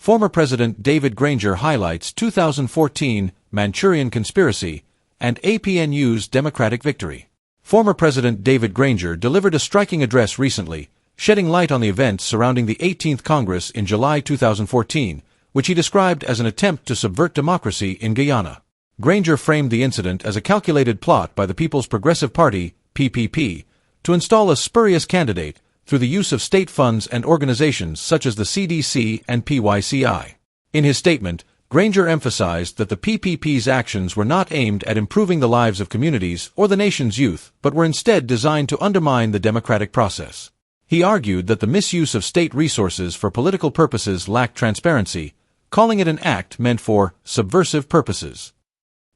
former President David Granger highlights 2014 Manchurian conspiracy and APNU's Democratic victory. Former President David Granger delivered a striking address recently, shedding light on the events surrounding the 18th Congress in July 2014, which he described as an attempt to subvert democracy in Guyana. Granger framed the incident as a calculated plot by the People's Progressive Party, PPP, to install a spurious candidate through the use of state funds and organizations such as the CDC and PYCI. In his statement, Granger emphasized that the PPP's actions were not aimed at improving the lives of communities or the nation's youth, but were instead designed to undermine the democratic process. He argued that the misuse of state resources for political purposes lacked transparency, calling it an act meant for subversive purposes.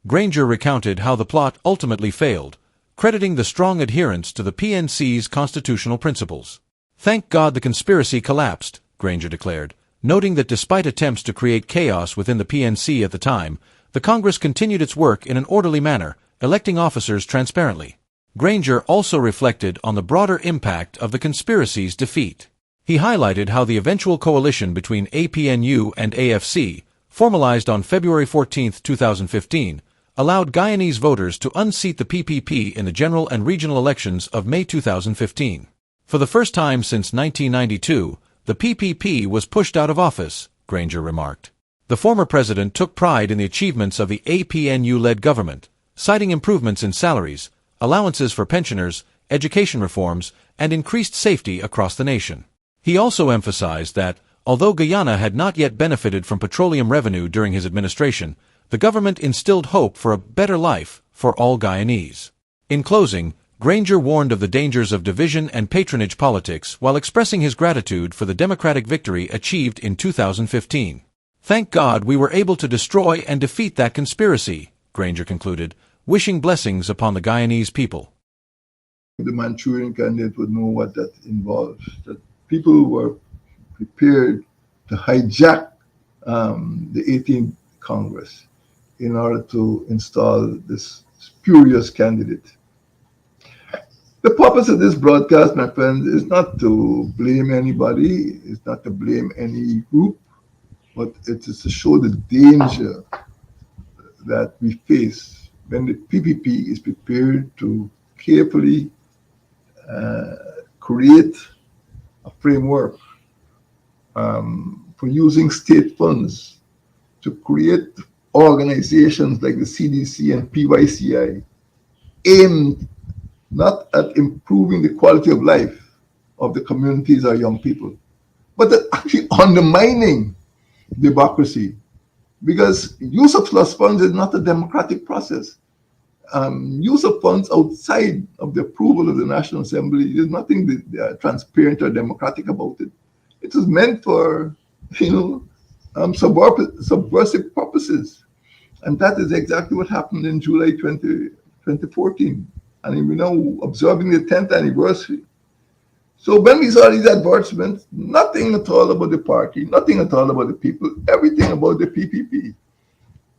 Granger recounted how the plot ultimately failed, crediting the strong adherence to the PNC's constitutional principles. "Thank God the conspiracy collapsed," Granger declared, noting that despite attempts to create chaos within the PNC at the time, the Congress continued its work in an orderly manner, electing officers transparently. Granger also reflected on the broader impact of the conspiracy's defeat. He highlighted how the eventual coalition between APNU and AFC, formalized on February 14, 2015, allowed Guyanese voters to unseat the PPP in the general and regional elections of May 2015. For the first time since 1992, the PPP was pushed out of office, Granger remarked. The former president took pride in the achievements of the APNU-led government, citing improvements in salaries, allowances for pensioners, education reforms, and increased safety across the nation. He also emphasized that, although Guyana had not yet benefited from petroleum revenue during his administration, the government instilled hope for a better life for all Guyanese. In closing, Granger warned of the dangers of division and patronage politics while expressing his gratitude for the democratic victory achieved in 2015. "Thank God we were able to destroy and defeat that conspiracy," Granger concluded, wishing blessings upon the Guyanese people. The Manchurian candidate would know what that involves, that people were prepared to hijack the 18th Congress in order to install this spurious candidate. The purpose of this broadcast, my friends, is not to blame anybody, it's not to blame any group, but it is to show the danger that we face when the PPP is prepared to carefully create a framework for using state funds to create organizations like the CDC and PYCI aimed not at improving the quality of life of the communities or young people, but at actually undermining democracy. Because use of slush funds is not a democratic process. Use of funds outside of the approval of the National Assembly, there's nothing transparent or democratic about it. It is meant for, subversive purposes. And that is exactly what happened in July 2014. And we're now observing the 10th anniversary. So when we saw these advertisements, nothing at all about the party, nothing at all about the people, everything about the PPP.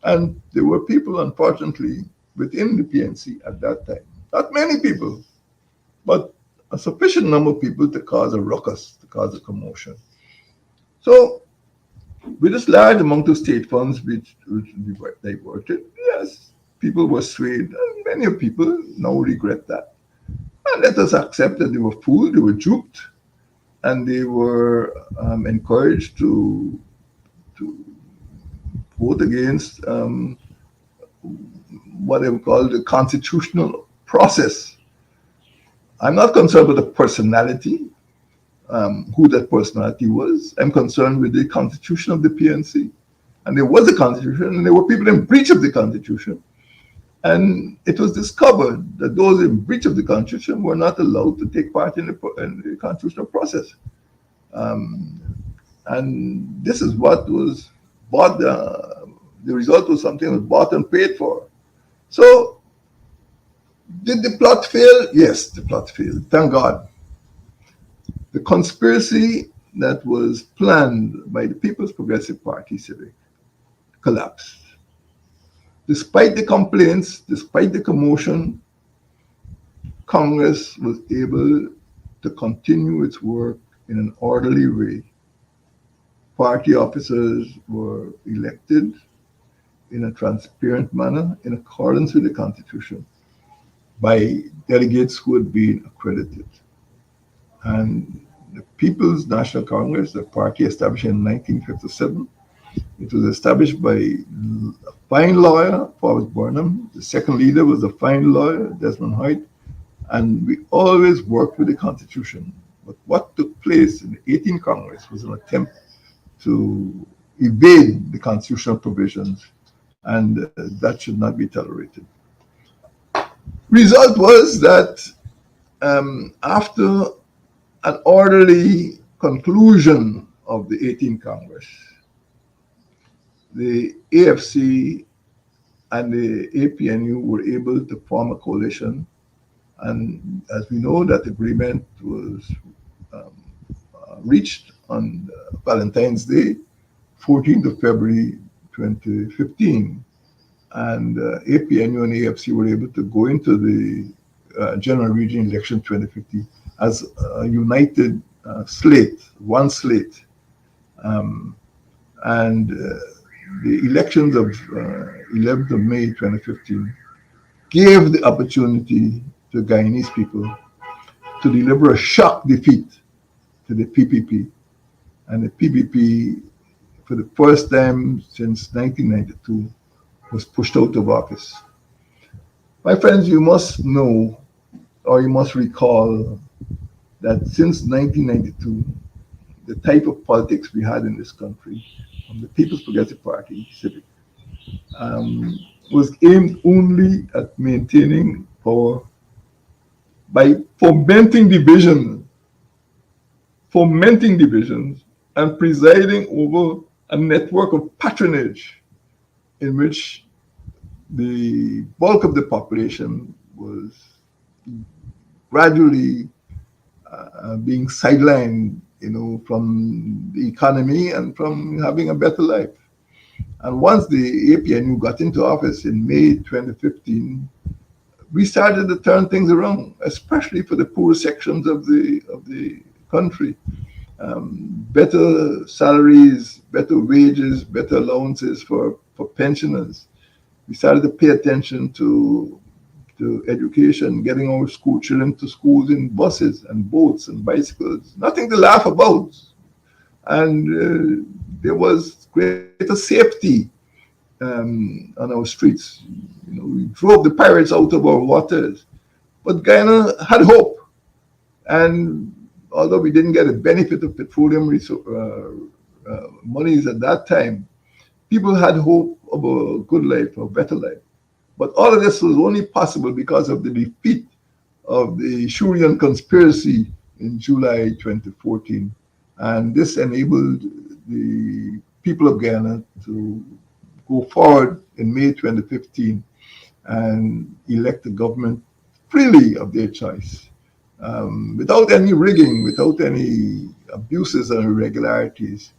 And there were people, unfortunately, within the PNC at that time. Not many people, but a sufficient number of people to cause a ruckus, to cause a commotion. So with this large amount of state funds which we were diverted, yes, people were swayed, and many people now regret that. And let us accept that they were fooled, they were duped, and they were encouraged to vote against what they would call the constitutional process. I'm not concerned with the personality, who that personality was. I'm concerned with the constitution of the PNC. And there was a constitution, and there were people in breach of the constitution. And it was discovered that those in breach of the constitution were not allowed to take part in the constitutional process. And this is what was bought. The result was something that was bought and paid for. So, did the plot fail? Yes, the plot failed. Thank God. The conspiracy that was planned by the People's Progressive Party Civic collapsed. Despite the complaints, despite the commotion, Congress was able to continue its work in an orderly way. party officers were elected in a transparent manner in accordance with the Constitution by delegates who had been accredited. And the People's National Congress, the party established in 1957, it was established by a fine lawyer, Forrest Burnham. The second leader was a fine lawyer, Desmond Hoyt. And we always worked with the Constitution. But what took place in the 18th Congress was an attempt to evade the constitutional provisions, and that should not be tolerated. Result was that after an orderly conclusion of the 18th Congress, the AFC and the APNU were able to form a coalition. And as we know, that agreement was reached on Valentine's Day, 14th of February 2015. And APNU and AFC were able to go into the General Region Election 2050 as a united slate, one slate. And the elections of 11th of May 2015 gave the opportunity to Guyanese people to deliver a shock defeat to the PPP. And the PPP, for the first time since 1992, was pushed out of office. My friends, you must know, or you must recall, that since 1992, the type of politics we had in this country, from the People's Progressive Party, Civic, was aimed only at maintaining power by fomenting divisions, and presiding over a network of patronage in which the bulk of the population was gradually being sidelined, from the economy and from having a better life. And once the APNU got into office in May 2015, we started to turn things around, especially for the poor sections of the country. Better salaries, better wages, better allowances for pensioners. We started to pay attention to education, getting our school children to schools in buses and boats and bicycles. Nothing to laugh about. And there was greater safety on our streets. We drove the pirates out of our waters. But Guyana had hope. And although we didn't get a benefit of petroleum monies at that time, people had hope of a good life, a better life. But all of this was only possible because of the defeat of the Manchurian conspiracy in July 2014. And this enabled the people of Guyana to go forward in May 2015 and elect a government freely of their choice, without any rigging, without any abuses and irregularities.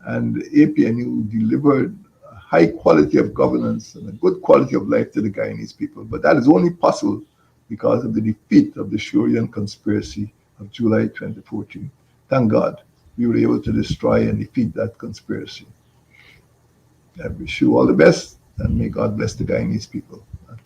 And APNU delivered a high quality of governance and a good quality of life to the Guyanese people. But that is only possible because of the defeat of the Manchurian conspiracy of July 2014. Thank God we were able to destroy and defeat that conspiracy. I wish you all the best, and may God bless the Guyanese people.